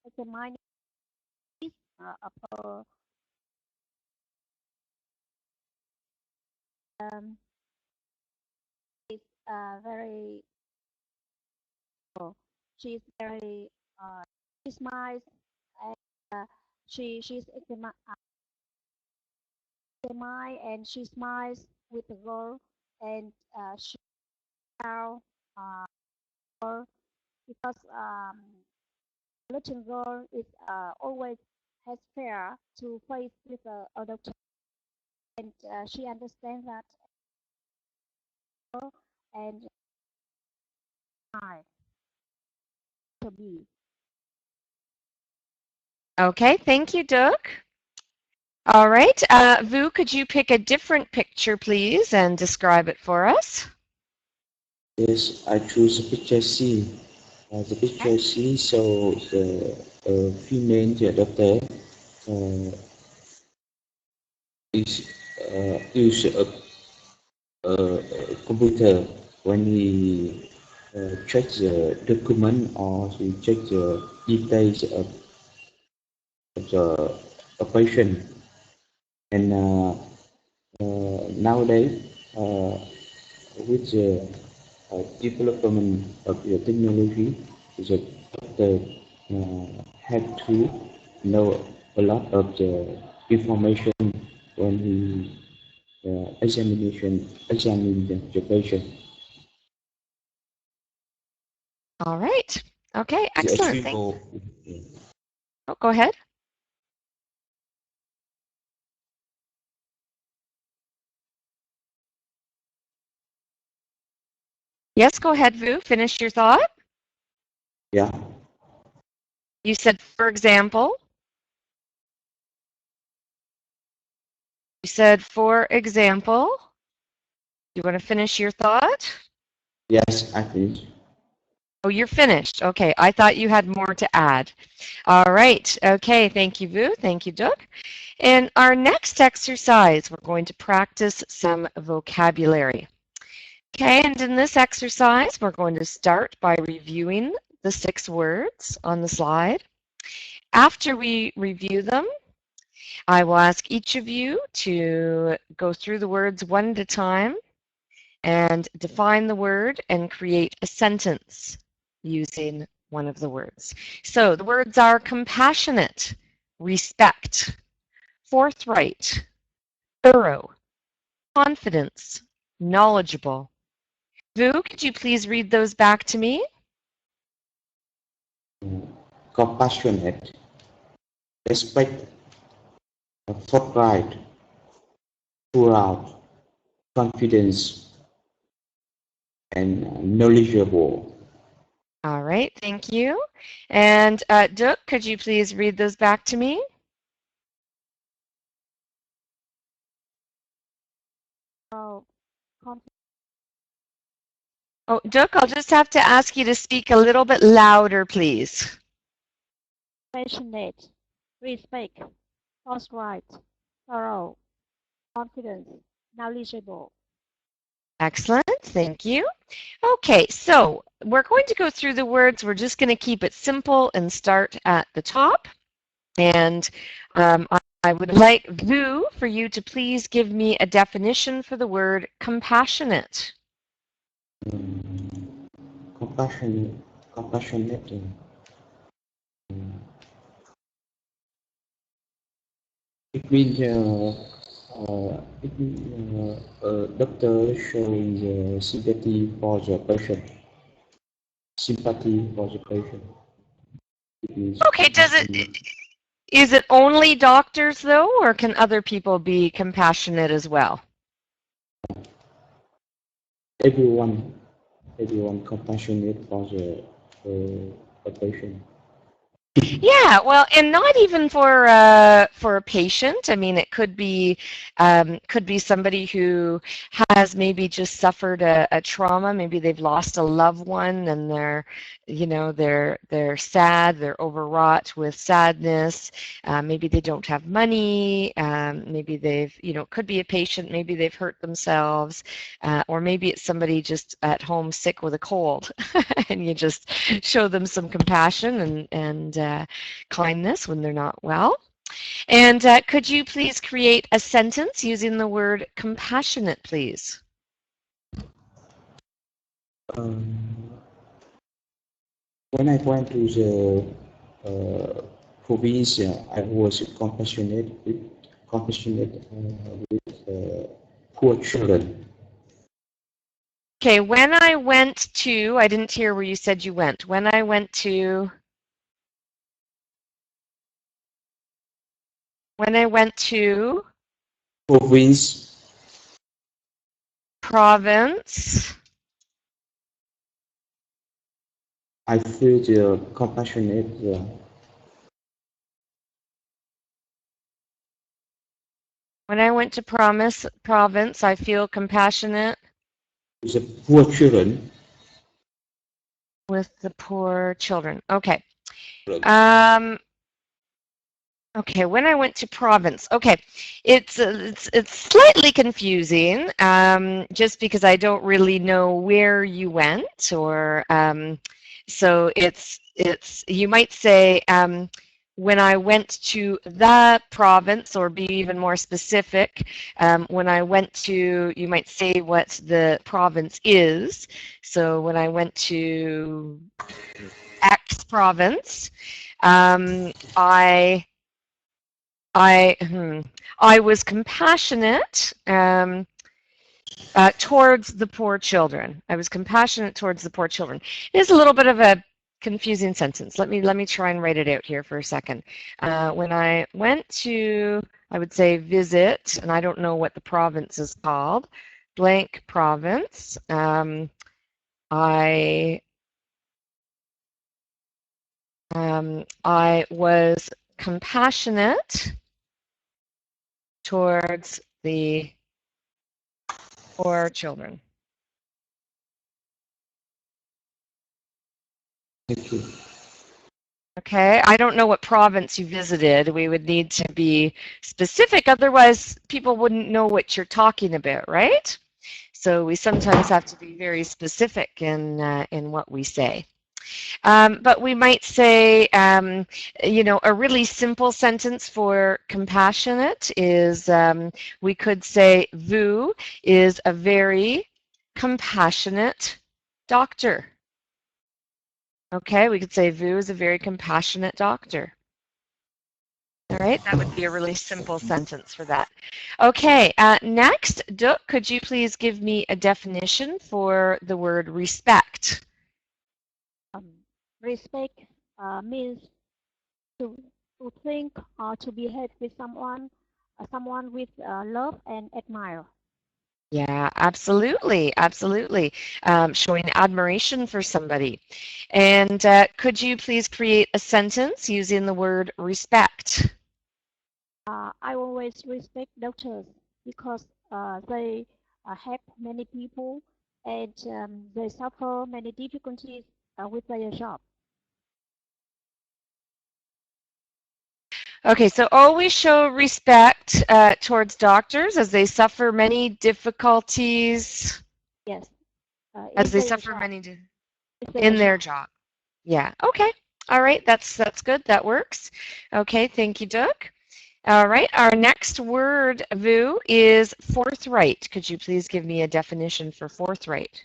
examine of her um, is very she's very she smiles and she's examine and she smiles with the girl and she now uh, girl because little girl is always has fear to face with a doctor and she understands that and I to be. Okay, thank you, Doug. All right, Vu, could you pick a different picture, please, and describe it for us? Yes, I choose picture C. The picture C shows the female doctor uh, is use a computer when he check the document or he check the details of the a patient. And nowadays, with the development of the technology, the doctor have to know a lot of the information when he examine the patient. All right. Okay, The excellent. Thank achievable. Oh, go ahead. Yes, go ahead, Vu. Finish your thought. Yeah. You said, for example. You said, for example. You want to finish your thought? Yes, I think. Oh, you're finished. Okay, I thought you had more to add. All right. Okay, thank you, Vu. Thank you, Doug. In our next exercise, we're going to practice some vocabulary. Okay, and in this exercise, we're going to start by reviewing the 6 words on the slide. After we review them, I will ask each of you to go through the words one at a time and define the word and create a sentence using one of the words. So the words are compassionate, respect, forthright, thorough, confidence, knowledgeable. Vu, could you please read those back to me? Compassionate, respect, forthright, throughout, confidence, and knowledgeable. All right, thank you. And Doug, could you please read those back to me? So Oh, Doug, I'll just have to ask you to speak a little bit louder, please. passionate, respect, forthright, thorough, confidence, knowledgeable. Excellent, thank you. Okay, so we're going to go through the words. We're just going to keep it simple and start at the top. And I would like, Vu, for you to please give me a definition for the word compassionate. Compassionate, compassionate. It means a doctor showing the sympathy for the patient. Sympathy for the patient. It means Okay, compassionate. is it only doctors though, or can other people be compassionate as well? Everyone, everyone compassionate for the patient. Yeah, well, and not even for a patient. I mean, it could be somebody who has maybe just suffered a trauma. Maybe they've lost a loved one, and they're sad. They're overwrought with sadness. Maybe they don't have money. Maybe could be a patient. Maybe they've hurt themselves, or maybe it's somebody just at home sick with a cold, and you just show them some compassion and kindness when they're not well. And could you please create a sentence using the word compassionate, please? When I went to the province, I was compassionate with poor children. Okay, when I went to, I didn't hear where you said you went. When I went to province, I feel compassionate. When I went to province, I feel compassionate With the poor children. with the poor children. Okay. Okay, when I went to province, okay, it's slightly confusing, just because I don't really know where you went, or so it's you might say when I went to the province, or be even more specific, when I went to, you might say what the province is. So when I went to X province, I was compassionate towards the poor children. I was compassionate towards the poor children. It is a little bit of a confusing sentence. Let me try and write it out here for a second. When I went to, I would say, visit, and I don't know what the province is called, blank province. I was compassionate towards the poor children. Thank you. Okay, I don't know what province you visited. We would need to be specific, otherwise people wouldn't know what you're talking about, right? So we sometimes have to be very specific in what we say. But we might say, a really simple sentence for compassionate is, we could say, Vu is a very compassionate doctor. Okay, we could say Vu is a very compassionate doctor. All right, that would be a really simple sentence for that. Okay, next, Duc, could you please give me a definition for the word respect? Respect means to think or to behave with someone with love and admire. Yeah, absolutely, absolutely. Showing admiration for somebody. And could you please create a sentence using the word respect? I always respect doctors because they help many people, and they suffer many difficulties with their job. Okay, so always show respect towards doctors as they suffer many difficulties. Yes. As they suffer many in their job. Yeah. Okay. All right. That's good. That works. Okay. Thank you, Duc. All right. Our next word, Vu, is forthright. Could you please give me a definition for forthright?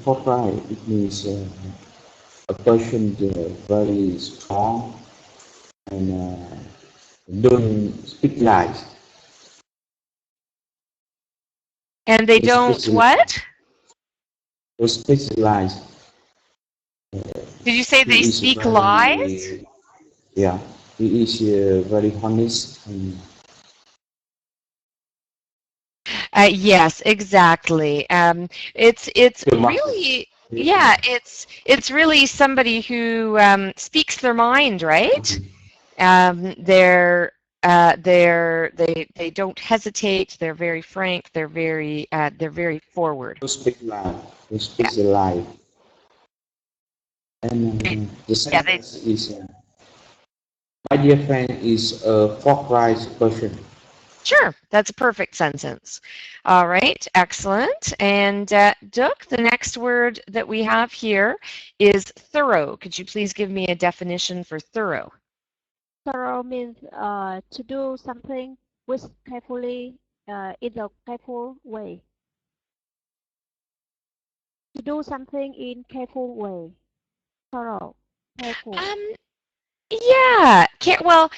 Forthright, it means a person very strong and don't speak lies. And they don't what? They speak lies. Did you say they speak lies? Yeah, he is very honest. Yes, exactly. It's really yeah, it's really somebody who speaks their mind, right? They don't hesitate. They're very frank. They're very forward. Who speak loud, who Yeah, speaks live. And they, the yeah, second is, my dear friend is a forthright person. sure. That's a perfect sentence. All right, excellent. And Duke, the next word that we have here is thorough. Could you please give me a definition for thorough? Thorough means to do something with carefully in a careful way. To do something in careful way. Thorough, careful. Yeah. Well,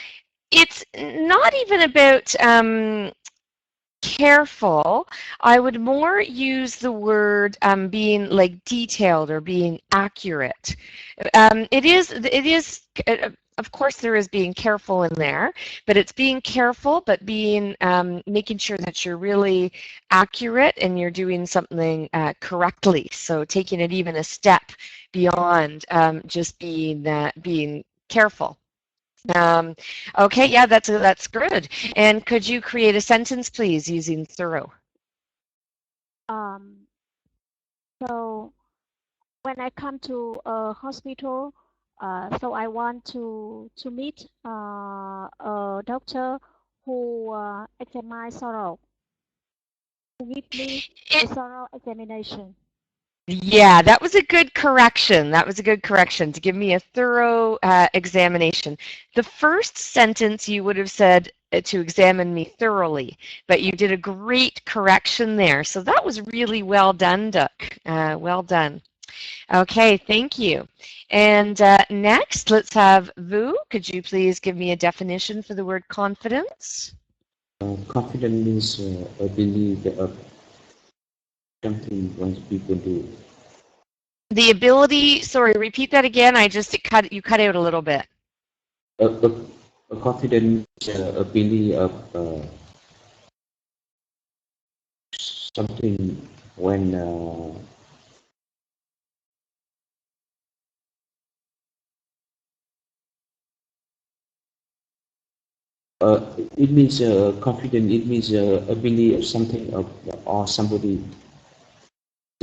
it's not even about careful. I would more use the word being like detailed or being accurate. It is, of course there is being careful in there, but it's being careful, but being, making sure that you're really accurate and you're doing something correctly. So taking it even a step beyond just being careful. Okay, yeah, that's good. And could you create a sentence, please, using thorough? Um, so when I come to a hospital, so I want to meet a doctor who examines thorough, who give me a thorough examination. Yeah, that was a good correction. That was a good correction to give me a thorough examination. The first sentence you would have said to examine me thoroughly, but you did a great correction there. So that was really well done, Duck. Well done. Okay, thank you. And next, let's have Vu. Could you please give me a definition for the word confidence? Confidence means a belief of something once people do. The ability, sorry, repeat that again. You cut out a little bit. A confidence a belief of something when it means confident. It means a belief of something of or somebody.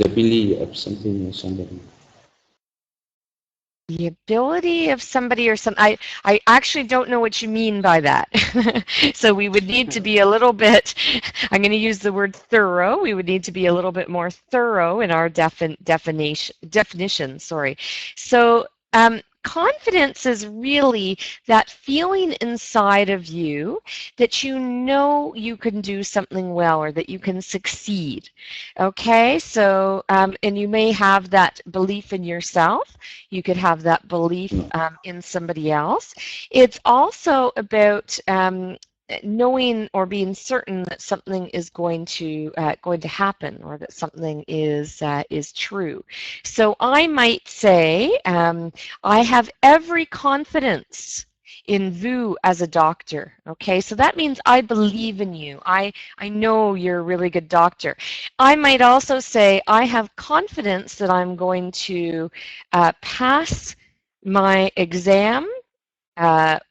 The belief of something or somebody. The ability of somebody or some, I actually don't know what you mean by that. So we would need to be a little bit, I'm going to use the word thorough. We would need to be a little bit more thorough in our definition, sorry. So confidence is really that feeling inside of you that you know you can do something well or that you can succeed. Okay, so, and you may have that belief in yourself. You could have that belief in somebody else. It's also about knowing or being certain that something is going to happen or that something is true. So I might say, I have every confidence in Vu as a doctor. Okay, so that means I believe in you. I know you're a really good doctor. I might also say I have confidence that I'm going to pass my exam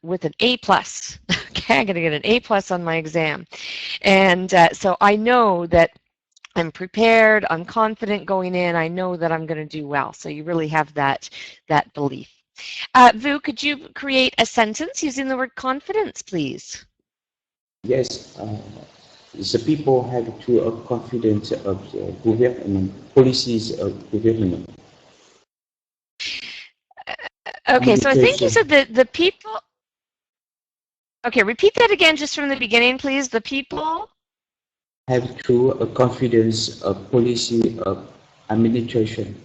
with an A+. Okay, I'm going to get an A+ on my exam. And so I know that I'm prepared, I'm confident going in, I know that I'm going to do well. So you really have that belief. Vu, could you create a sentence using the word confidence, please? Yes, the people have to have confidence of government policies of government. Okay, so I think you said that the people. Okay, repeat that again just from the beginning, please. The people have to a confidence of policy of administration.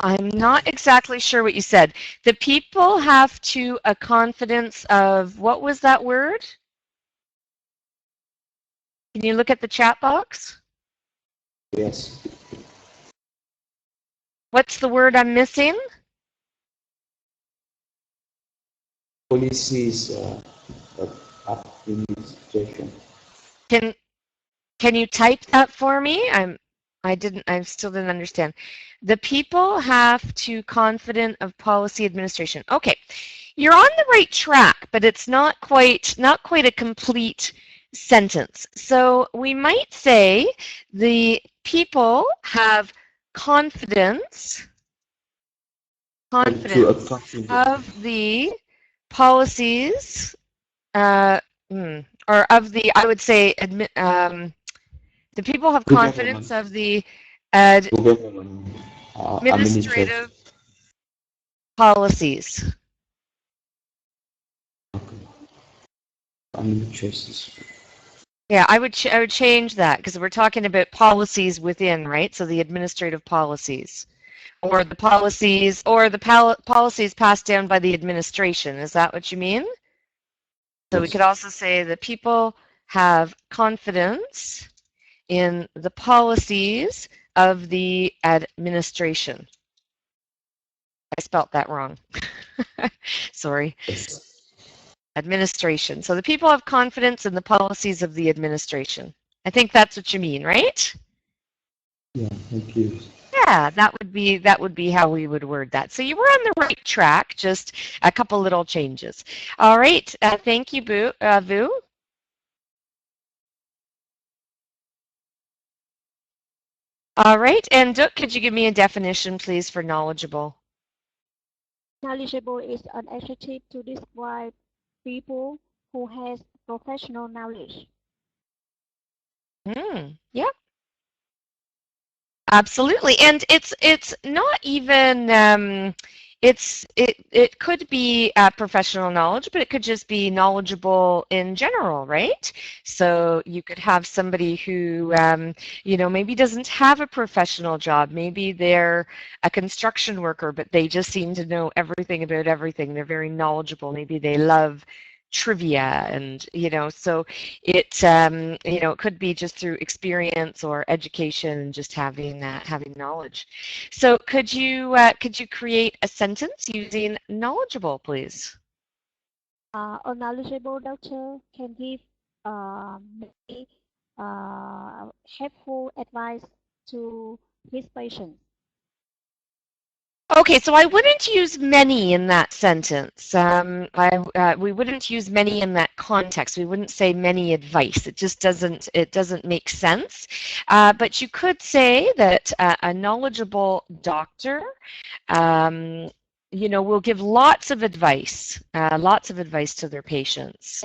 I'm not exactly sure what you said. The people have to a confidence of, what was that word? Can you look at the chat box? Yes. What's the word I'm missing? Policies of administration. Can you type that for me? I still didn't understand. The people have to confident of policy administration. Okay, you're on the right track, but it's not quite a complete sentence. So we might say the people have confidence of the policies, or of the, I would say, the people have confidence of the administrative policies. Yeah, I would change that because we're talking about policies within, right? So the administrative policies, or the policies, or the policies passed down by the administration. Is that what you mean? So we could also say the people have confidence in the policies of the administration. I spelt that wrong. Sorry. Administration. So the people have confidence in the policies of the administration. I think that's what you mean, right? Yeah, thank you. Yeah, that would be how we would word that. So you were on the right track, just a couple little changes. All right, thank you, Vu. All right, and Duc, could you give me a definition, please, for knowledgeable? Knowledgeable is an adjective to describe people who has professional knowledge. Yeah. Absolutely, and it's not even it could be professional knowledge, but it could just be knowledgeable in general, right? So you could have somebody who you know, maybe doesn't have a professional job. Maybe they're a construction worker, but they just seem to know everything about everything. They're very knowledgeable. Maybe they love trivia, and you know, so it you know, it could be just through experience or education and just having knowledge. So could you create a sentence using knowledgeable, please? A knowledgeable doctor can give many helpful advice to his patients. Okay, so I wouldn't use many in that sentence. We wouldn't use many in that context. We wouldn't say many advice. It just doesn't make sense. But you could say that a knowledgeable doctor, you know, will give lots of advice to their patients.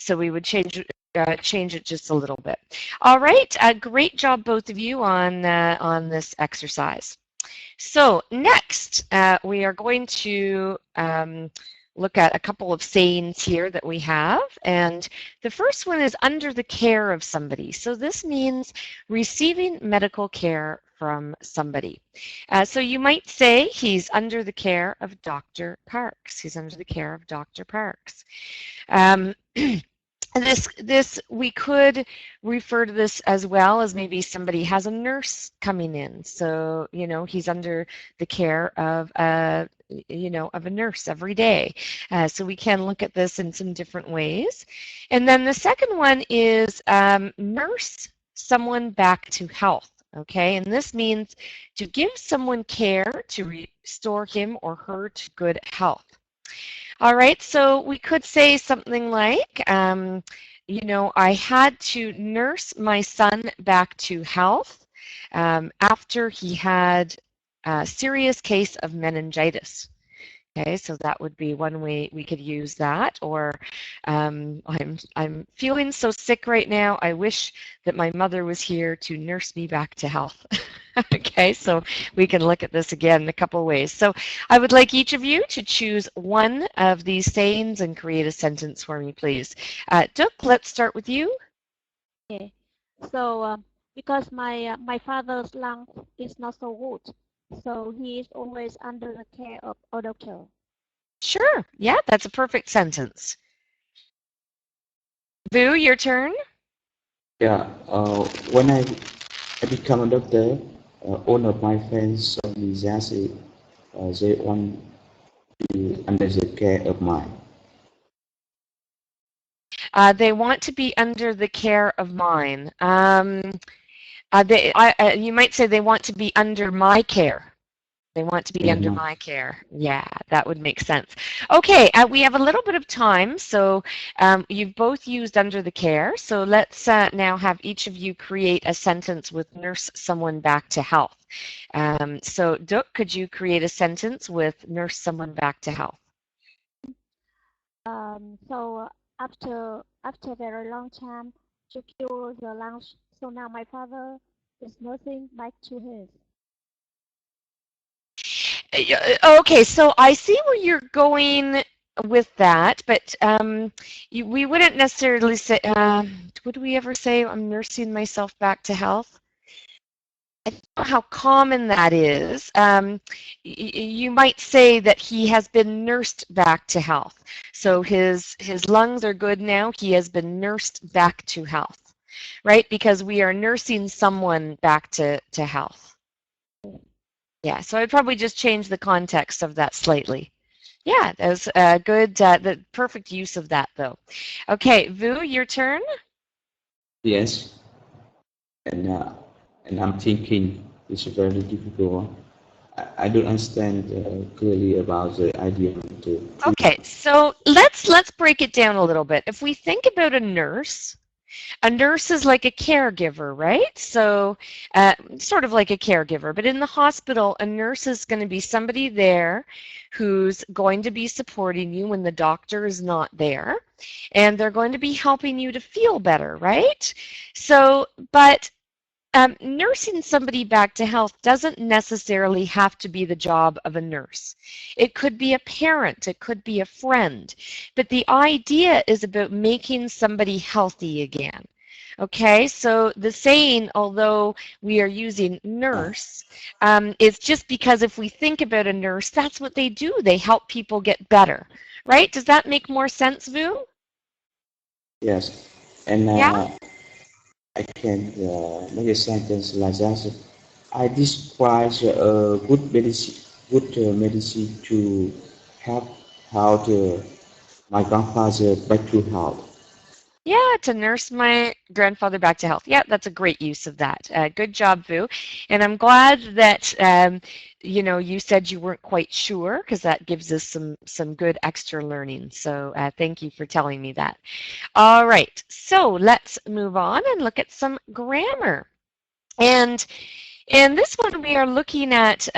So we would change it just a little bit. All right, great job, both of you, on this exercise. So next, we are going to look at a couple of sayings here that we have. And the first one is under the care of somebody. So this means receiving medical care from somebody. So you might say he's under the care of Dr. Parks. He's under the care of Dr. Parks. This we could refer to this as well as maybe somebody has a nurse coming in. So, you know, he's under the care of a nurse every day. So we can look at this in some different ways. And then the second one is nurse someone back to health. Okay, and this means to give someone care to restore him or her to good health. All right, so we could say something like, you know, I had to nurse my son back to health after he had a serious case of meningitis. Okay, so that would be one way we could use that. Or I'm feeling so sick right now. I wish that my mother was here to nurse me back to health. Okay, so we can look at this again in a couple ways. So I would like each of you to choose one of these sayings and create a sentence for me, please. Duc, let's start with you. Okay, so because my father's lung is not so good, so he is always under the care of a doctor. Sure, yeah, that's a perfect sentence. Vu, your turn. Yeah, when I become a doctor, all of my friends told me that they want to be under the care of mine. They want to be under the care of mine. You might say they want to be under my care. They want to be Yeah, under no. my care. Yeah, that would make sense. Okay, we have a little bit of time, so you've both used under the care. So let's now have each of you create a sentence with nurse someone back to health. So Duc, could you create a sentence with nurse someone back to health? So after a very long time to cure the lungs, so now my father is nursing back to his. Okay, so I see where you're going with that, but we wouldn't necessarily say, would we ever say I'm nursing myself back to health? I don't know how common that is. You might say that he has been nursed back to health. So his lungs are good now. He has been nursed back to health, right? Because we are nursing someone back to health. Yeah, so I'd probably just change the context of that slightly. Yeah, that was good, the perfect use of that though. Okay, Vu, your turn. Yes. And I'm thinking it's a very difficult one. I don't understand clearly about the idea of the. Okay, so let's break it down a little bit. If we think about a nurse is like a caregiver, right? So sort of like a caregiver, but in the hospital, a nurse is going to be somebody there who's going to be supporting you when the doctor is not there, and they're going to be helping you to feel better, right? So, but nursing somebody back to health doesn't necessarily have to be the job of a nurse. It could be a parent, it could be a friend, but the idea is about making somebody healthy again. Okay, so the saying, although we are using nurse, is just because if we think about a nurse, that's what they do. They help people get better, right? Does that make more sense, Vu? Yes. And Yeah? I can make a sentence like that. I describe good medicine to help how my grandfather back to health. Yeah, to nurse my grandfather back to health. Yeah, that's a great use of that. Good job, Vu. And I'm glad that you said you weren't quite sure, because that gives us some good extra learning. So thank you for telling me that. All right, so let's move on and look at some grammar. And in this one, we are looking at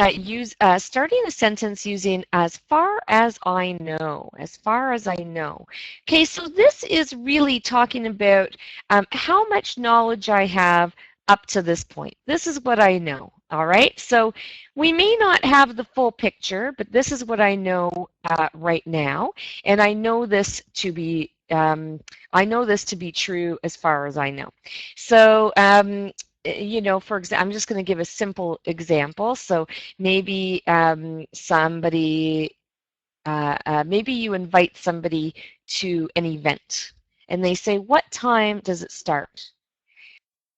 starting a sentence using as far as I know, as far as I know. Okay, so this is really talking about how much knowledge I have up to this point. This is what I know, all right? So we may not have the full picture, but this is what I know right now, and I know this to be true as far as I know. So for example, I'm just going to give a simple example. So maybe maybe you invite somebody to an event, and they say, "What time does it start?"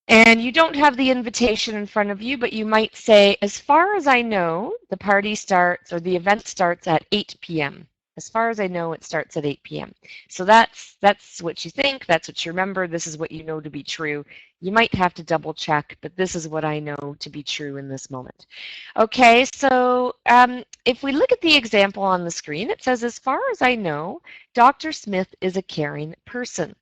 And you don't have the invitation in front of you, but you might say, "As far as I know, the party starts or the event starts at 8 p.m." As far as I know, it starts at 8 p.m. So that's what you think, that's what you remember, this is what you know to be true. You might have to double check, but this is what I know to be true in this moment. Okay, so if we look at the example on the screen, it says, as far as I know, Dr. Smith is a caring person.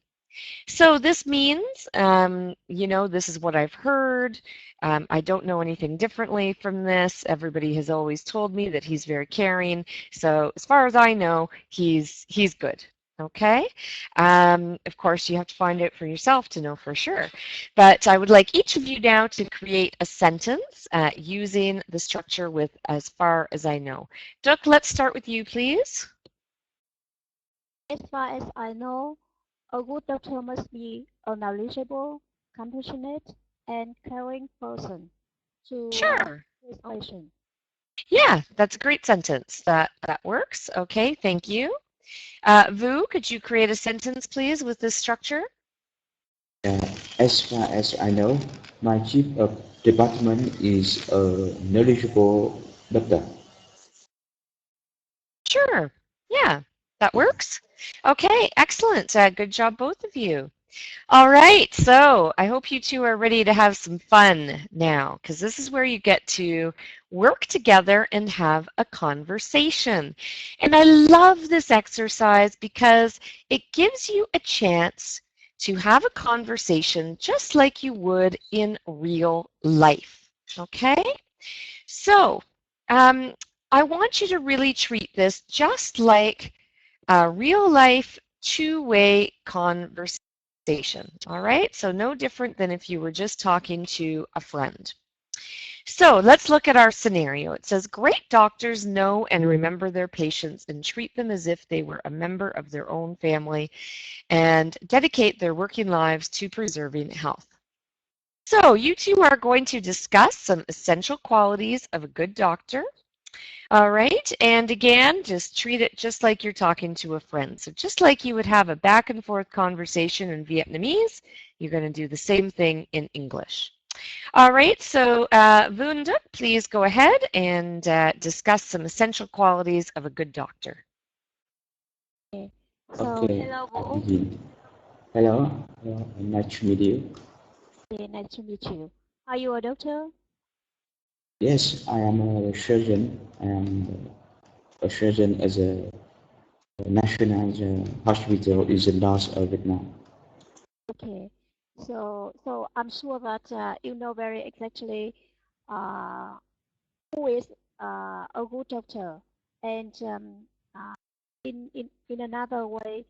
So this means, this is what I've heard. I don't know anything differently from this. Everybody has always told me that he's very caring. So as far as I know, he's good. Okay. Of course, you have to find out for yourself to know for sure. But I would like each of you now to create a sentence using the structure with as far as I know. Duc, let's start with you, please. As far as I know, a good doctor must be a knowledgeable, compassionate, and caring person to Sure. his patient. Yeah, that's a great sentence. That works. Okay, thank you. Vu, could you create a sentence, please, with this structure? As far as I know, my chief of department is a knowledgeable doctor. Sure. Yeah, That works? Okay, excellent. Good job, both of you. All right, so I hope you two are ready to have some fun now, because this is where you get to work together and have a conversation. And I love this exercise because it gives you a chance to have a conversation just like you would in real life. Okay? So, I want you to really treat this just like a real life two-way conversation. All right, so no different than if you were just talking to a friend. So let's look at our scenario. It says, great doctors know and remember their patients and treat them as if they were a member of their own family and dedicate their working lives to preserving health. So you two are going to discuss some essential qualities of a good doctor. All right, and again, just treat it just like you're talking to a friend. So just like you would have a back and forth conversation in Vietnamese, you're going to do the same thing in English. All right, so Vuong Duc, please go ahead and discuss some essential qualities of a good doctor. Okay. So, Okay, hello, I Vũ. begin. Hello, nice to meet you. Okay, nice to meet you. Are you a doctor? Yes, I am a surgeon. I am a surgeon as a national hospital in Dallas, Vietnam. Okay. So I'm sure that you know very exactly uh, who is a good doctor, and uh, in another way,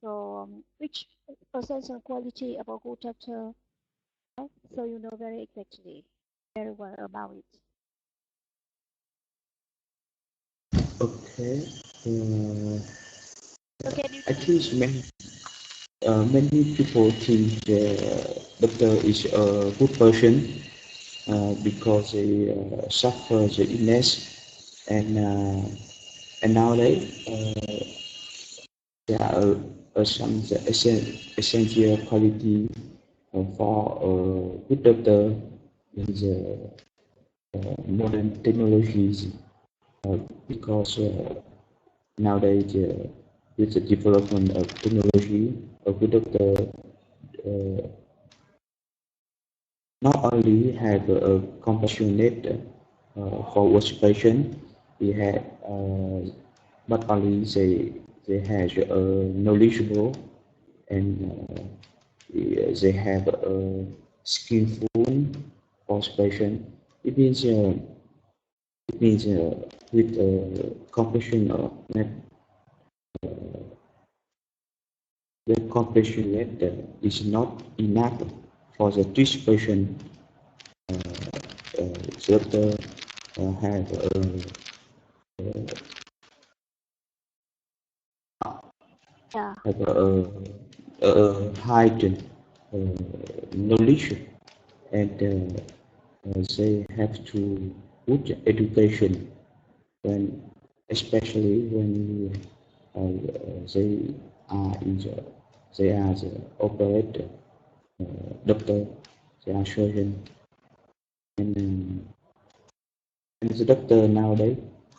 so which essential quality of a good doctor, right? So you know very exactly, very well about it. Okay. Uh, So can you I tell me? think many people think doctor is a good person because they suffer the illness and nowadays there are some essential quality for a good doctor in the modern technologies because nowadays with the development of technology a good doctor uh, not only have a compassionate towards patient, he had not only they have knowledgeable and they have skillful for patient. It means with compassion the compassionate is not enough for the treat patient. Doctor have Yeah, have high knowledge and they have to put education when especially when they are in they are the operator doctor they are surgeon and the doctor nowadays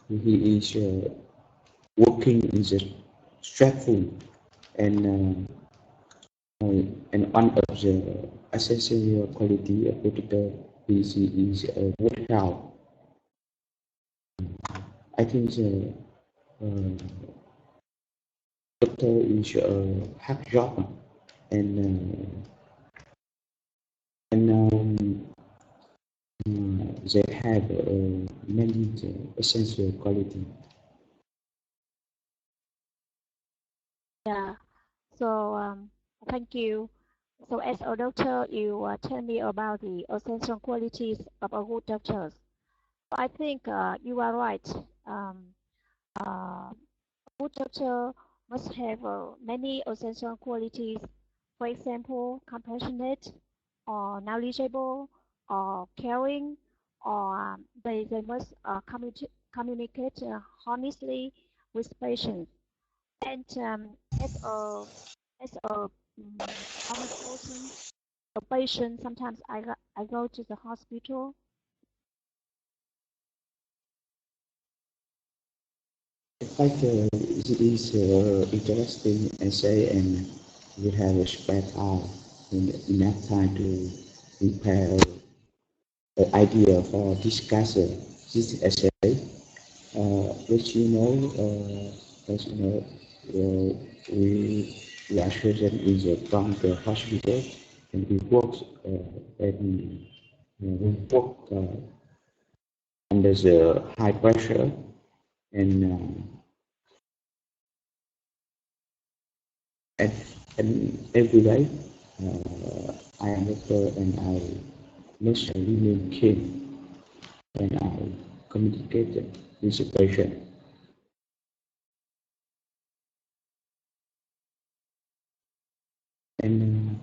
he is working in the stressful and and one of the essential quality of doctor is good health. I think the doctor is a hard job and they have many essential quality. yeah. So thank you. So as a doctor, you tell me about the essential qualities of a good doctor. I think you are right. Um, a good doctor must have many essential qualities. For example, compassionate, or knowledgeable, or caring, or they must communicate honestly with patients. And as a honest person, a patient, sometimes I go to the hospital. Like it is interesting essay, and we have a spare time enough time to prepare an idea for discuss this essay. As you know, we are chosen is from the hospital, and we work and we work under the high pressure, and and every day I am doctor, and I must remain calm when I communicate with the patient. And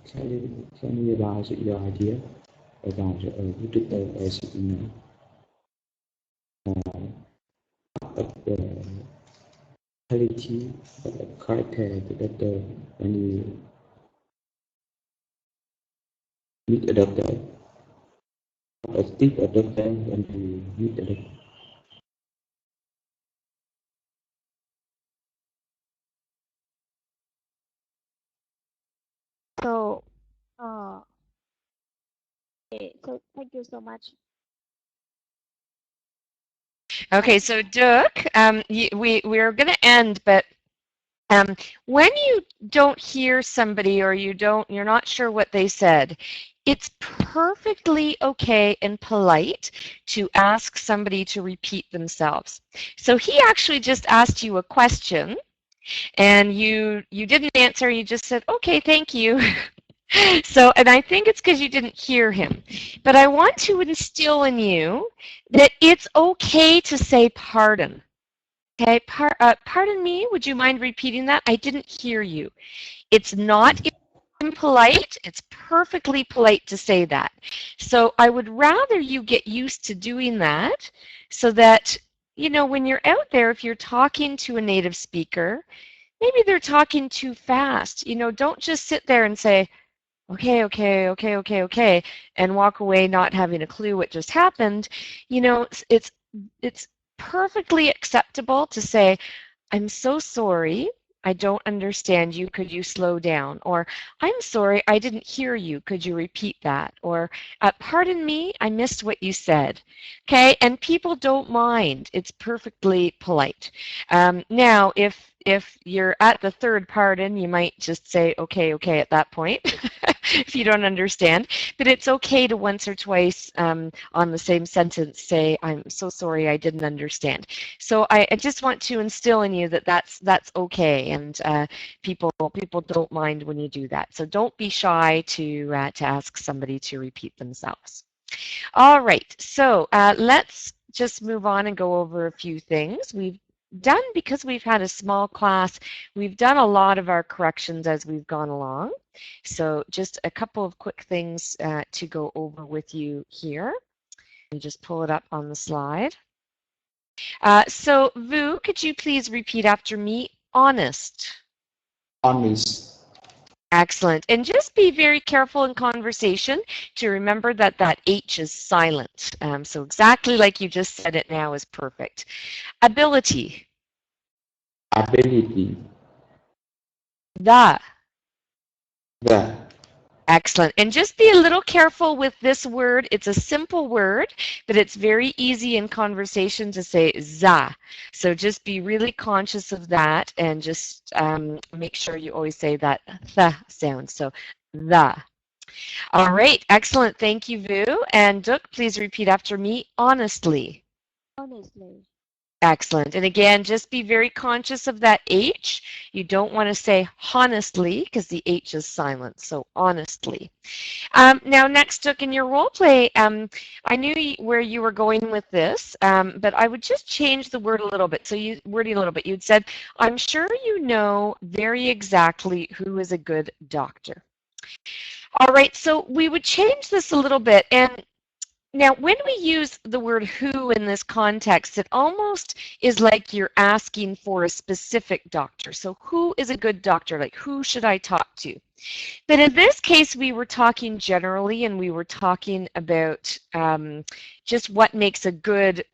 tell me about your idea about Twitter as of the quality of the character that when you meet a doctor, a tip a doctor when you meet a doctor. So, okay, so thank you so much. Okay, so Duc, we're going to end, but when you don't hear somebody or you're not sure what they said, it's perfectly okay and polite to ask somebody to repeat themselves. So he actually just asked you a question, and you didn't answer. You just said, "Okay, thank you." So, and I think it's because you didn't hear him. But I want to instill in you that it's okay to say pardon. Okay, pardon me, would you mind repeating that? I didn't hear you. It's not impolite. It's perfectly polite to say that. So I would rather you get used to doing that so that, you know, when you're out there, if you're talking to a native speaker, maybe they're talking too fast. You know, don't just sit there and say, okay, okay, okay, okay, okay, and walk away not having a clue what just happened. You know, it's perfectly acceptable to say, I'm so sorry, I don't understand you, could you slow down? Or, I'm sorry, I didn't hear you, could you repeat that? Or, pardon me, I missed what you said. Okay, and people don't mind. It's perfectly polite. Now, if you're at the third pardon, you might just say, okay, okay, at that point, if you don't understand. But it's okay to once or twice on the same sentence say, I'm so sorry, I didn't understand. So I just want to instill in you that that's okay, and people don't mind when you do that. So don't be shy to ask somebody to repeat themselves. All right, so let's just move on and go over a few things. We've done, because we've had a small class, we've done a lot of our corrections as we've gone along. So just a couple of quick things to go over with you here. Let me just pull it up on the slide. So Vu, could you please repeat after me? Honest. Honest. Excellent. And just be very careful in conversation to remember that that H is silent. So exactly like you just said it now is perfect. Ability. Ability. The. The. Excellent. And just be a little careful with this word. It's a simple word, but it's very easy in conversation to say za. So just be really conscious of that, and just make sure you always say that th sound. So the. All right. Excellent. Thank you, Vu. And Duc, please repeat after me. Honestly. Honestly. Excellent. And again, just be very conscious of that H. You don't want to say honestly because the H is silent. So honestly. Now, next, Duc, in your role play, I knew where you were going with this, but I would just change the word a little bit. So wording a little bit. You'd said, I'm sure you know very exactly who is a good doctor. All right. So we would change this a little bit. And now, when we use the word who in this context, it almost is like you're asking for a specific doctor. So who is a good doctor? Like, who should I talk to? But in this case, we were talking generally, and we were talking about just what makes a good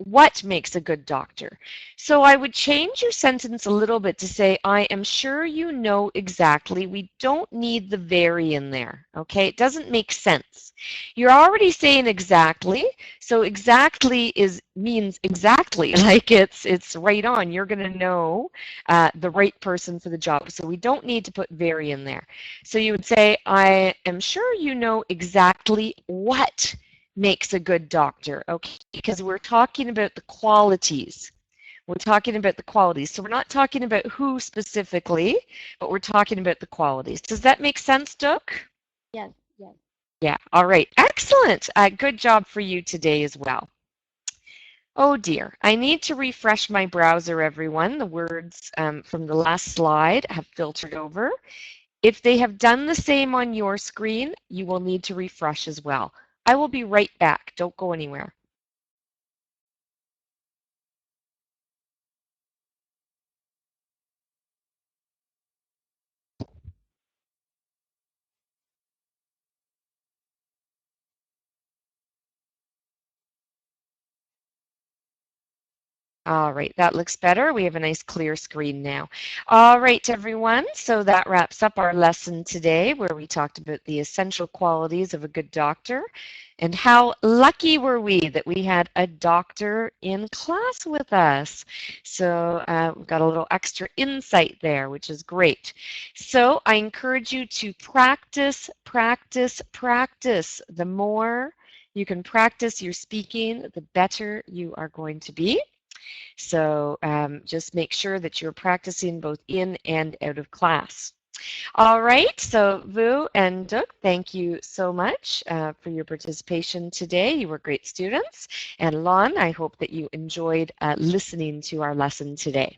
doctor. So I would change your sentence a little bit to say, I am sure you know exactly. We don't need the very in there, okay? It doesn't make sense. You're already saying exactly, so exactly means exactly, like it's right on. You're going to know the right person for the job, so we don't need to put very in there. So you would say, I am sure you know exactly what makes a good doctor, okay? Because we're talking about the qualities. We're talking about the qualities. So we're not talking about who specifically, but we're talking about the qualities. Does that make sense, Doug? Yes, yes. Yeah, all right. Excellent. Good job for you today as well. Oh dear, I need to refresh my browser, everyone. The words from the last slide have filtered over. If they have done the same on your screen, you will need to refresh as well. I will be right back. Don't go anywhere. All right, that looks better. We have a nice clear screen now. All right, everyone, so that wraps up our lesson today where we talked about the essential qualities of a good doctor and how lucky were we that we had a doctor in class with us. So we've got a little extra insight there, which is great. So I encourage you to practice, practice, practice. The more you can practice your speaking, the better you are going to be. So just make sure that you're practicing both in and out of class. All right, so Vu and Doug, thank you so much for your participation today. You were great students. And Lon, I hope that you enjoyed listening to our lesson today.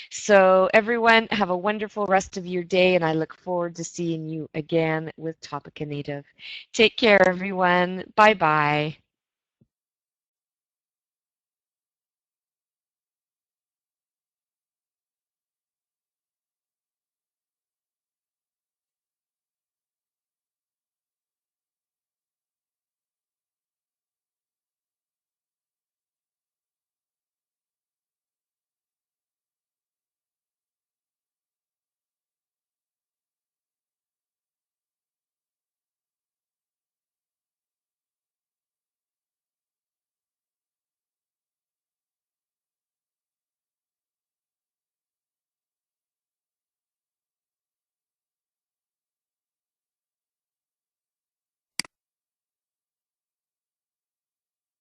So everyone, have a wonderful rest of your day, and I look forward to seeing you again with Topica Native. Take care, everyone. Bye-bye.